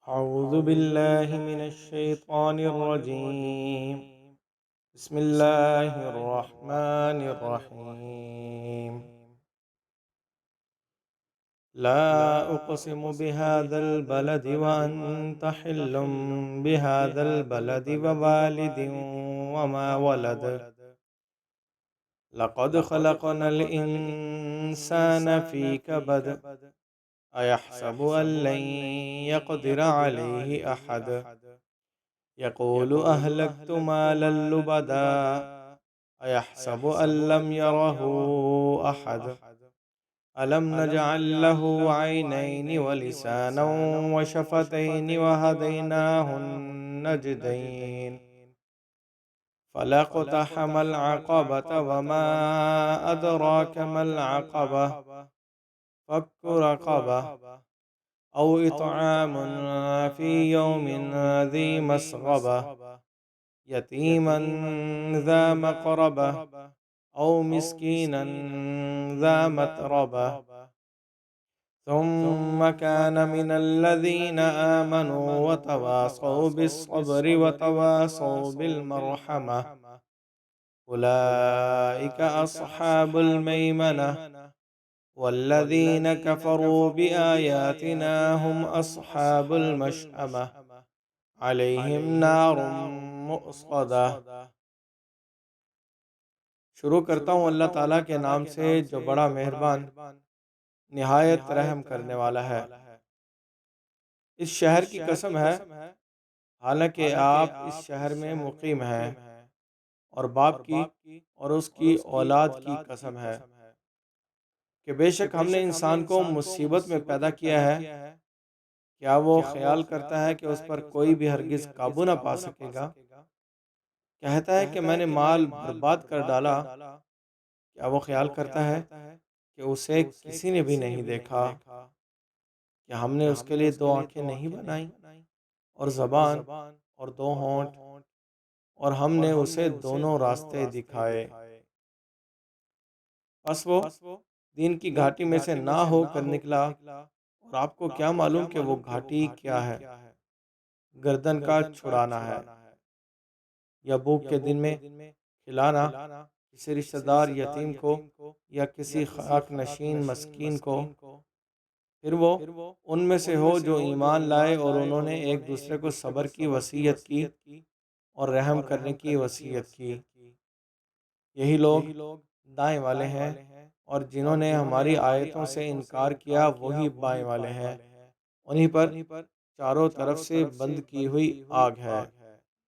أعوذ بالله من الشيطان الرجيم. بسم الله الرحمن الرحيم. لا أقسم بهذا البلد وأنت حل بهذا البلد ووالد وما ولد. لقد خلقنا الإنسان في كبد. أيحسب أن لن يقدر عليه أحد. يقول أهلكت مالا لبدا. أيحسب أن لم يره أحد. ألم نجعل له عينين ولسانا وشفتين وهديناه النجدين. فلاقتحم العقبة وما أدراك ما العقبة. فك رقبة أو إطعام في يوم ذي مسغبة يتيما ذا مقربة أو مسكينا ذا متربة ثم كان من الذين آمنوا وتواصوا بالصبر وتواصوا بالمرحمة أولئك أصحاب الميمنة والذين كفروا بآياتنا هم أصحاب المشأمة عليهم نار مؤصدة۔ شروع کرتا ہوں اللہ تعالیٰ کے نام سے جو بڑا مہربان نہایت رحم کرنے والا ہے۔ اس شہر کی قسم ہے، حالانکہ آپ اس شہر میں مقیم ہیں، اور باپ کی اور اس کی اولاد کی قسم ہے کہ بے شک ہم نے انسان کو مصیبت میں پیدا کیا ہے۔ کیا وہ خیال کرتا ہے کہ اس پر کوئی بھی ہرگز قابو نہ پا سکے گا؟ کہتا ہے کہ میں نے مال برباد کر ڈالا۔ کیا وہ خیال کرتا ہے کہ اسے کسی نے بھی نہیں دیکھا؟ کہ ہم نے اس کے لیے دو آنکھیں نہیں بنائیں، اور زبان اور دو ہونٹ، اور ہم نے اسے دونوں راستے دکھائے۔ پس وہ دین کی گھاٹی میں سے نہ ہو کر نکلا، اور آپ کو کیا معلوم کہ وہ گھاٹی کیا ہے؟ گردن کا چھڑانا ہے، یا بھوک کے دن میں کھلانا کسی رشتہ دار یتیم کو یا کسی خاک نشین مسکین کو۔ پھر وہ ان میں سے ہو جو ایمان لائے اور انہوں نے ایک دوسرے کو صبر کی وصیت کی اور رحم کرنے کی وصیت کی۔ یہی لوگ دائیں والے ہیں، اور جنہوں نے ہماری آیتوں سے انکار کیا وہی بائیں والے ہیں۔ انہی پر چاروں طرف سے بند کی ہوئی آگ ہے۔